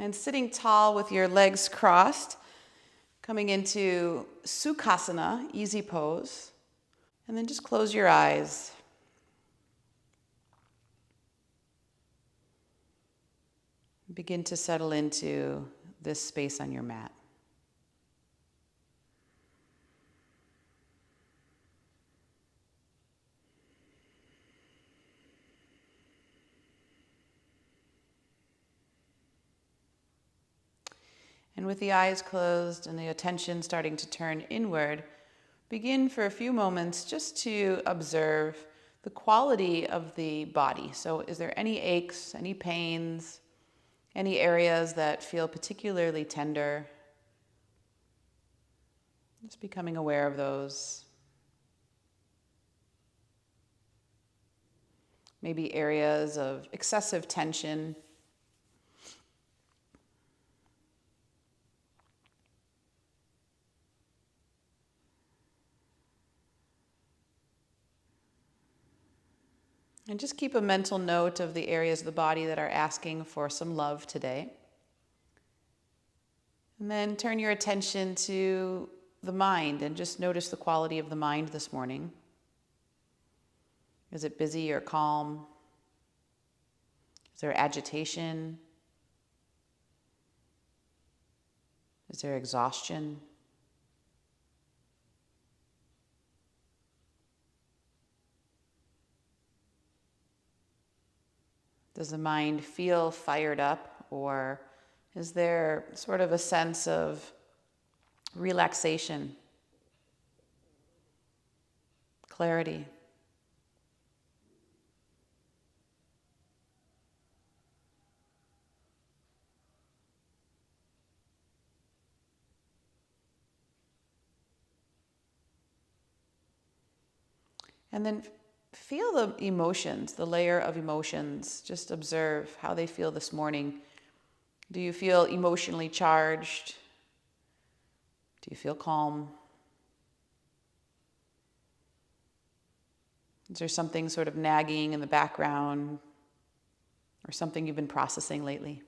And sitting tall with your legs crossed, coming into Sukhasana, easy pose. And then just close your eyes. Begin to settle into this space on your mat. And with the eyes closed and the attention starting to turn inward, begin for a few moments just to observe the quality of the body. So is there any aches, any pains, any areas that feel particularly tender? Just becoming aware of those. Maybe areas of excessive tension. And just keep a mental note of the areas of the body that are asking for some love today. And then turn your attention to the mind and just notice the quality of the mind this morning. Is it busy or calm? Is there agitation? Is there exhaustion? Does the mind feel fired up, or is there sort of a sense of relaxation, clarity? And then feel the emotions, the layer of emotions. Just observe how they feel this morning. Do you feel emotionally charged? Do you feel calm? Is there something sort of nagging in the background, or something you've been processing lately?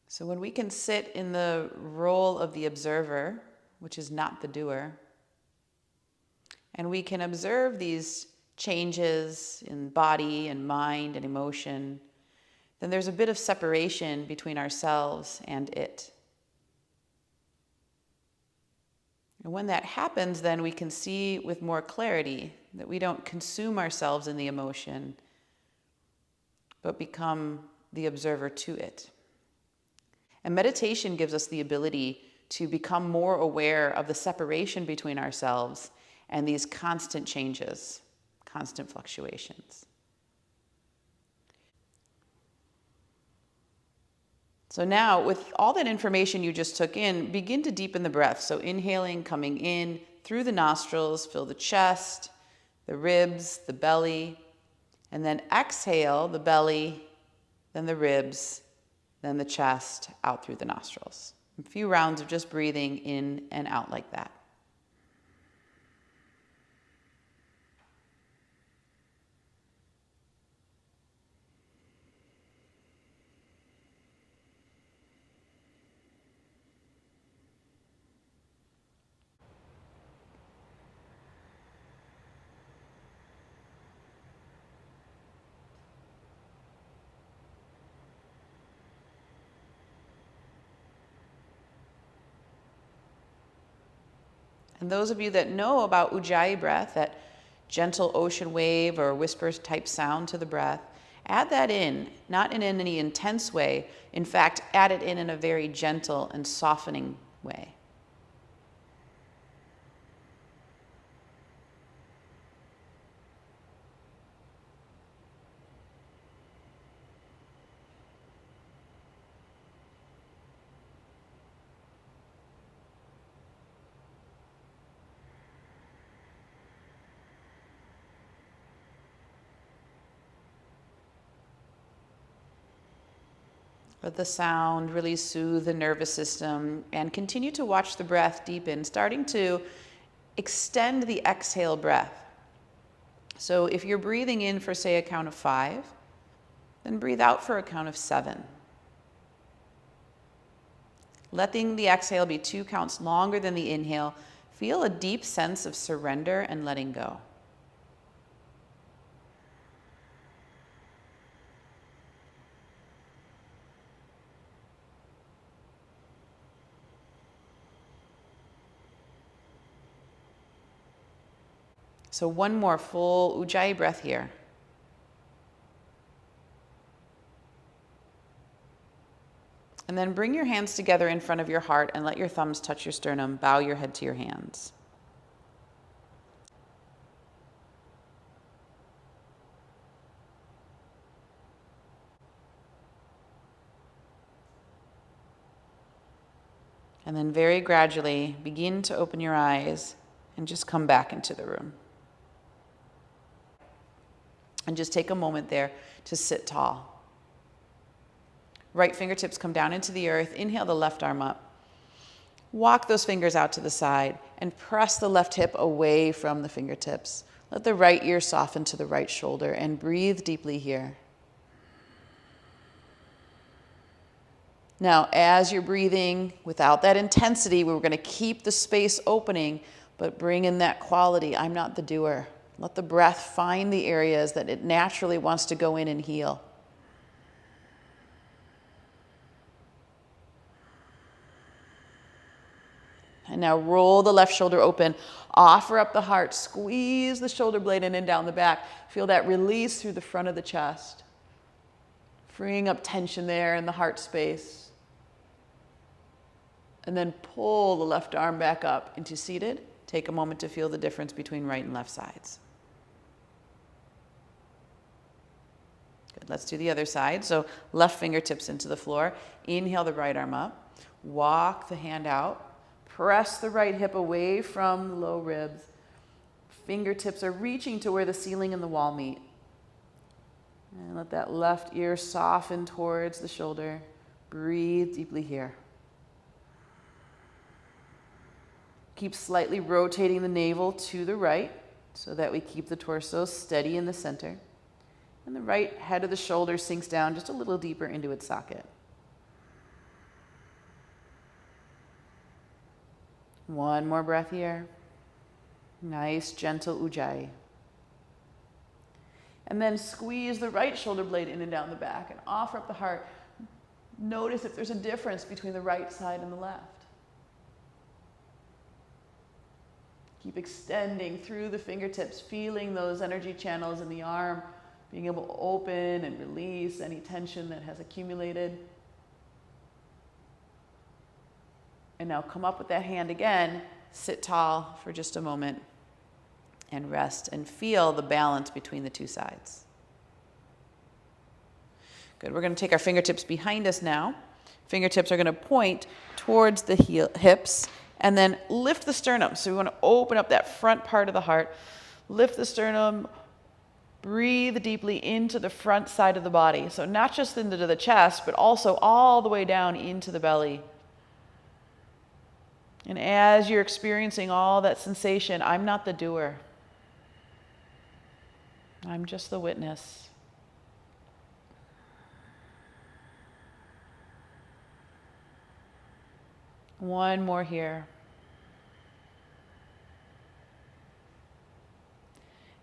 So when we can sit in the role of the observer, which is not the doer, and we can observe these changes in body and mind and emotion, then there's a bit of separation between ourselves and it. And when that happens, then we can see with more clarity that we don't consume ourselves in the emotion, but become the observer to it. And meditation gives us the ability to become more aware of the separation between ourselves and these constant changes, constant fluctuations. So now, with all that information you just took in, begin to deepen the breath. So inhaling, coming in through the nostrils, fill the chest, the ribs, the belly, and then exhale the belly, then the ribs, then the chest, out through the nostrils. A few rounds of just breathing in and out like that. And those of you that know about Ujjayi breath, that gentle ocean wave or whisper type sound to the breath, add that in, not in any intense way. In fact, add it in a very gentle and softening way. Let the sound really soothe the nervous system, and continue to watch the breath deepen, starting to extend the exhale breath. So if you're breathing in for, say, a count of 5, then breathe out for a count of 7. Letting the exhale be 2 counts longer than the inhale, feel a deep sense of surrender and letting go. So one more full Ujjayi breath here. And then bring your hands together in front of your heart and let your thumbs touch your sternum. Bow your head to your hands. And then very gradually begin to open your eyes and just come back into the room. And just take a moment there to sit tall. Right fingertips come down into the earth. Inhale the left arm up. Walk those fingers out to the side and press the left hip away from the fingertips. Let the right ear soften to the right shoulder and breathe deeply here. Now, as you're breathing without that intensity, we're going to keep the space opening, but bring in that quality. I'm not the doer. Let the breath find the areas that it naturally wants to go in and heal. And now roll the left shoulder open, offer up the heart, squeeze the shoulder blade in and down the back. Feel that release through the front of the chest, freeing up tension there in the heart space. And then pull the left arm back up into seated. Take a moment to feel the difference between right and left sides. Good, let's do the other side. So left fingertips into the floor. Inhale the right arm up. Walk the hand out. Press the right hip away from the low ribs. Fingertips are reaching to where the ceiling and the wall meet. And let that left ear soften towards the shoulder. Breathe deeply here. Keep slightly rotating the navel to the right so that we keep the torso steady in the center. And the right head of the shoulder sinks down just a little deeper into its socket. One more breath here. Nice, gentle Ujjayi. And then squeeze the right shoulder blade in and down the back and offer up the heart. Notice if there's a difference between the right side and the left. Keep extending through the fingertips, feeling those energy channels in the arm, being able to open and release any tension that has accumulated. And now come up with that hand again, sit tall for just a moment, and rest and feel the balance between the two sides. Good, we're going to take our fingertips behind us now. Fingertips are going to point towards the hips. And then lift the sternum. So we want to open up that front part of the heart. Lift the sternum. Breathe deeply into the front side of the body. So not just into the chest, but also all the way down into the belly. And as you're experiencing all that sensation, I'm not the doer. I'm just the witness. One more here.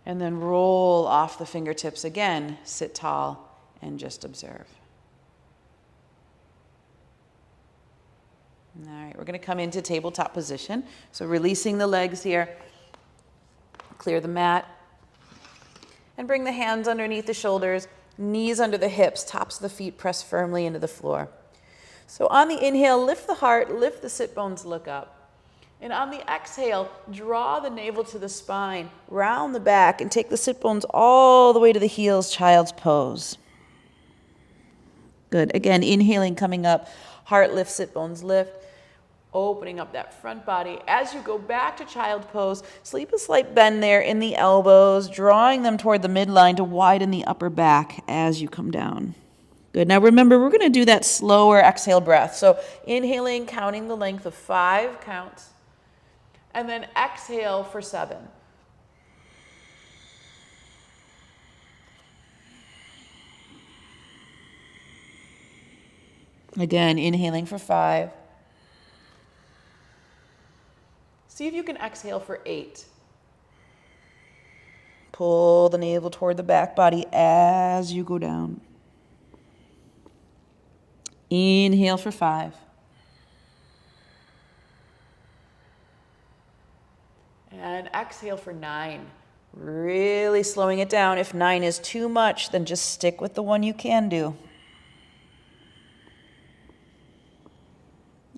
And then roll off the fingertips again, sit tall, and just observe. All right, we're going to come into tabletop position. So releasing the legs here, clear the mat, and bring the hands underneath the shoulders, knees under the hips, tops of the feet press firmly into the floor. So on the inhale, lift the heart, lift the sit bones, look up. And on the exhale, draw the navel to the spine, round the back, and take the sit bones all the way to the heels, child's pose. Good. Again, inhaling, coming up, heart lift, sit bones lift, opening up that front body. As you go back to child pose, sleep a slight bend there in the elbows, drawing them toward the midline to widen the upper back as you come down. Good. Now remember, we're going to do that slower exhale breath. So inhaling, counting the length of 5 counts, and then exhale for 7. Again, inhaling for 5. See if you can exhale for 8. Pull the navel toward the back body as you go down. Inhale for 5. And exhale for 9. Really slowing it down. If 9 is too much, then just stick with the one you can do.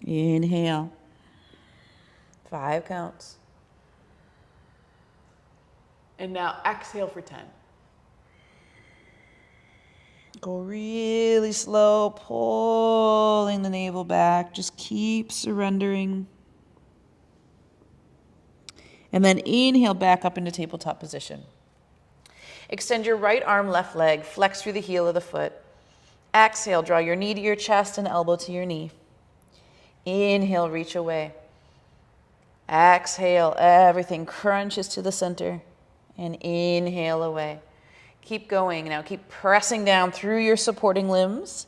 Inhale. 5 counts. And now exhale for 10. Go really slow, pulling the navel back. Just keep surrendering. And then inhale back up into tabletop position. Extend your right arm, left leg, flex through the heel of the foot. Exhale, draw your knee to your chest and elbow to your knee. Inhale, reach away. Exhale, everything crunches to the center. And inhale away. Keep going. Now keep pressing down through your supporting limbs.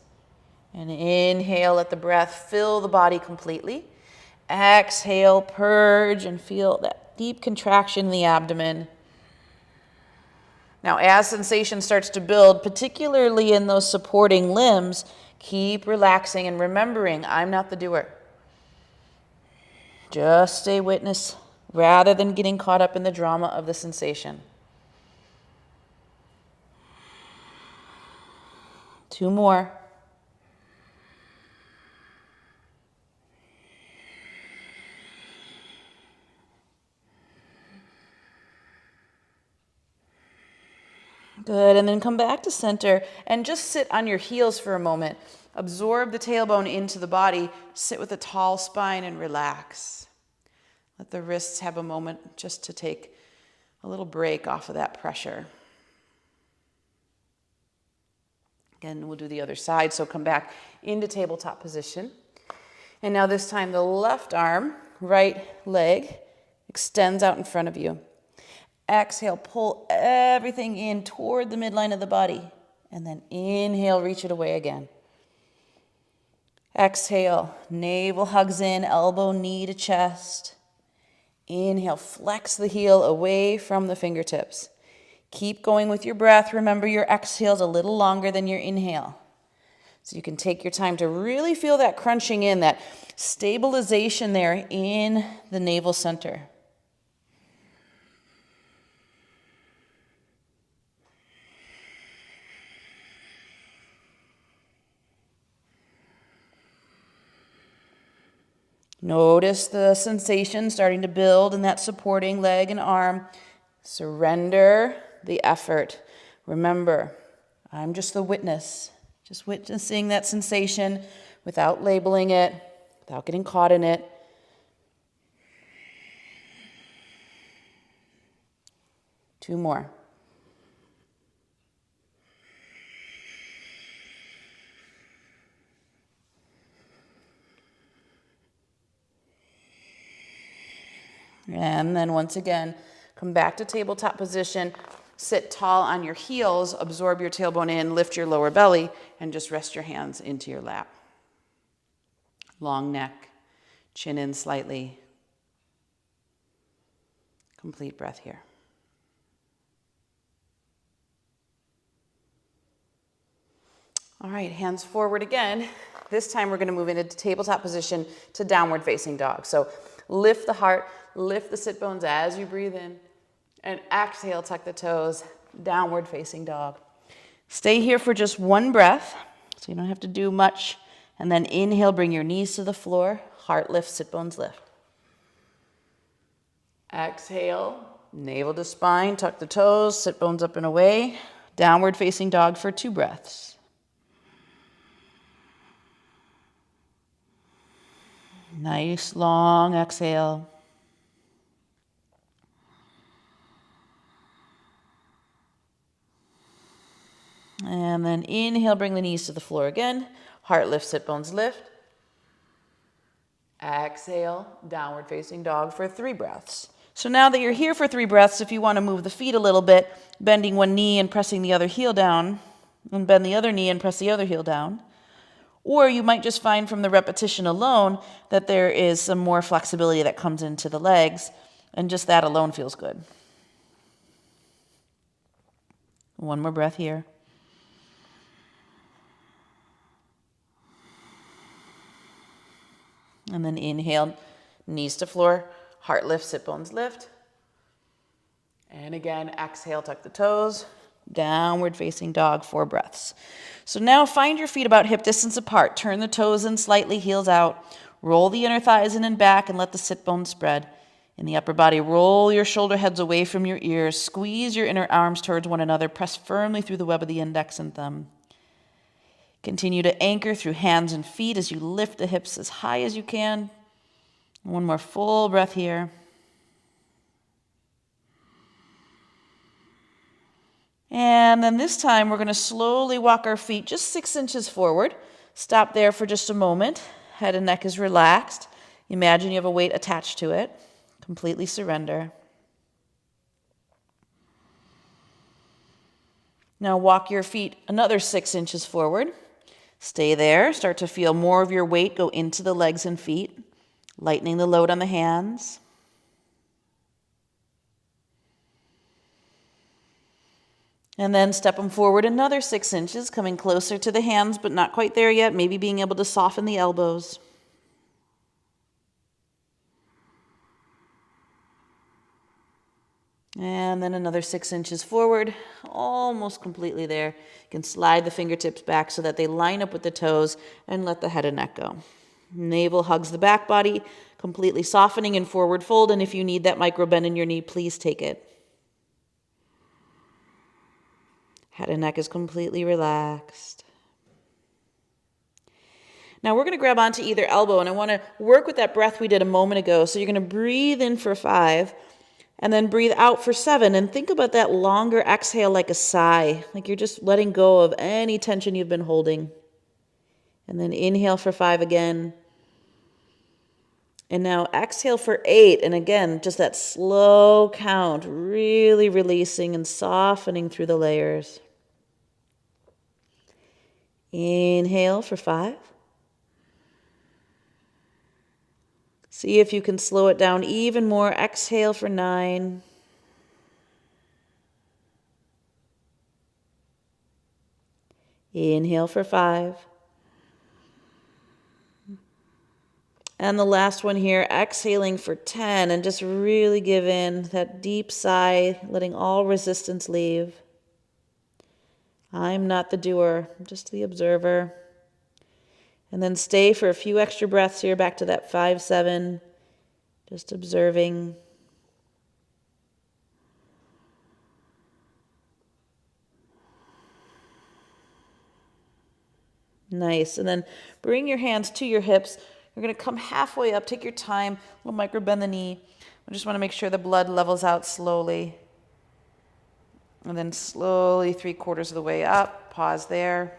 And inhale, let the breath fill the body completely. Exhale, purge, and feel that deep contraction in the abdomen. Now, as sensation starts to build, particularly in those supporting limbs, keep relaxing and remembering, I'm not the doer. Just stay witness rather than getting caught up in the drama of the sensation. 2 more. Good, and then come back to center and just sit on your heels for a moment. Absorb the tailbone into the body. Sit with a tall spine and relax. Let the wrists have a moment just to take a little break off of that pressure. Again, we'll do the other side, so come back into tabletop position. And now this time the left arm, right leg, extends out in front of you. Exhale, pull everything in toward the midline of the body. And then inhale, reach it away again. Exhale, navel hugs in, elbow, knee to chest. Inhale, flex the heel away from the fingertips. Keep going with your breath. Remember, your exhale is a little longer than your inhale. So you can take your time to really feel that crunching in, that stabilization there in the navel center. Notice the sensation starting to build in that supporting leg and arm. Surrender the effort. Remember, I'm just the witness, just witnessing that sensation without labeling it, without getting caught in it. Two more. And then once again, come back to tabletop position, sit tall on your heels, absorb your tailbone in, lift your lower belly, and just rest your hands into your lap. Long neck, chin in slightly. Complete breath here. All right, hands forward again. This time we're going to move into tabletop position to downward facing dog. So lift the heart, lift the sit bones as you breathe in, and exhale, tuck the toes, downward facing dog. Stay here for just one breath, so you don't have to do much. And then inhale, bring your knees to the floor, heart lift, sit bones lift. Exhale, navel to spine, tuck the toes, sit bones up and away. Downward facing dog for 2 breaths. Nice long exhale. And And then inhale, bring the knees to the floor again. Heart lift, sit bones lift. Exhale, downward facing dog for 3 breaths. So now that you're here for 3 breaths, if you want to move the feet a little bit, bending one knee and pressing the other heel down, and bend the other knee and press the other heel down. Or you might just find from the repetition alone that there is some more flexibility that comes into the legs, and just that alone feels good. One more breath here. And then inhale, knees to floor, heart lift, sit bones lift. And again, exhale, tuck the toes, downward facing dog, 4 breaths. So now find your feet about hip distance apart. Turn the toes in slightly, heels out. Roll the inner thighs in and back and let the sit bones spread. In the upper body, roll your shoulder heads away from your ears. Squeeze your inner arms towards one another. Press firmly through the web of the index and thumb. Continue to anchor through hands and feet as you lift the hips as high as you can. One more full breath here. And then this time we're going to slowly walk our feet just 6 inches forward. Stop there for just a moment. Head and neck is relaxed. Imagine you have a weight attached to it. Completely surrender. Now walk your feet another 6 inches forward. Stay there. Start to feel more of your weight go into the legs and feet, lightening the load on the hands. And then step them forward another 6 inches, coming closer to the hands, but not quite there yet. Maybe being able to soften the elbows. And then another 6 inches forward, almost completely there. You can slide the fingertips back so that they line up with the toes and let the head and neck go. Navel hugs the back body, completely softening in forward fold. And if you need that micro bend in your knee, please take it. Head and neck is completely relaxed. Now we're going to grab onto either elbow, and I want to work with that breath we did a moment ago. So you're going to breathe in for 5, and then breathe out for 7. And think about that longer exhale like a sigh, like you're just letting go of any tension you've been holding. And then inhale for 5 again. And now exhale for 8. And again, just that slow count, really releasing and softening through the layers. Inhale for 5. See if you can slow it down even more. Exhale for 9. Inhale for 5. And the last one here, exhaling for 10, and just really give in that deep sigh, letting all resistance leave. I'm not the doer, I'm just the observer. And then stay for a few extra breaths here, back to that 5-7, just observing. Nice. And then bring your hands to your hips. You're going to come halfway up. Take your time. We'll micro bend the knee. I just want to make sure the blood levels out slowly. And then slowly 3/4 of the way up. Pause there.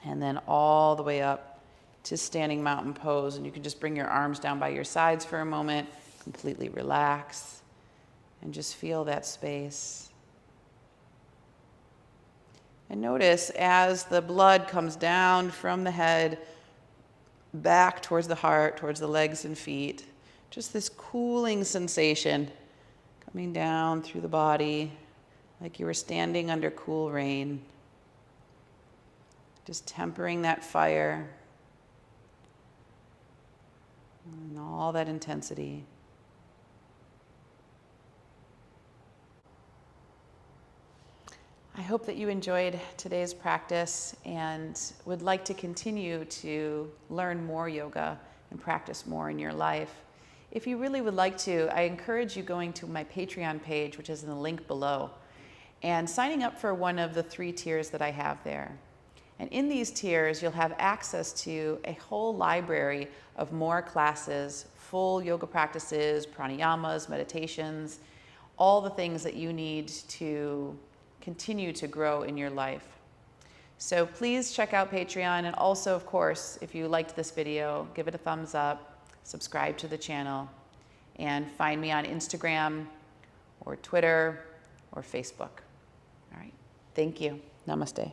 And then all the way up to standing mountain pose. And you can just bring your arms down by your sides for a moment. Completely relax. And just feel that space. And notice as the blood comes down from the head, back towards the heart, towards the legs and feet, just this cooling sensation coming down through the body like you were standing under cool rain. Just tempering that fire and all that intensity. I hope that you enjoyed today's practice and would like to continue to learn more yoga and practice more in your life. If you really would like to, I encourage you going to my Patreon page, which is in the link below, and signing up for one of the 3 tiers that I have there. And in these tiers, you'll have access to a whole library of more classes, full yoga practices, pranayamas, meditations, all the things that you need to continue to grow in your life. So please check out Patreon, and also, of course, if you liked this video, give it a thumbs up, subscribe to the channel, and find me on Instagram or Twitter or Facebook. All right. Thank you. Namaste.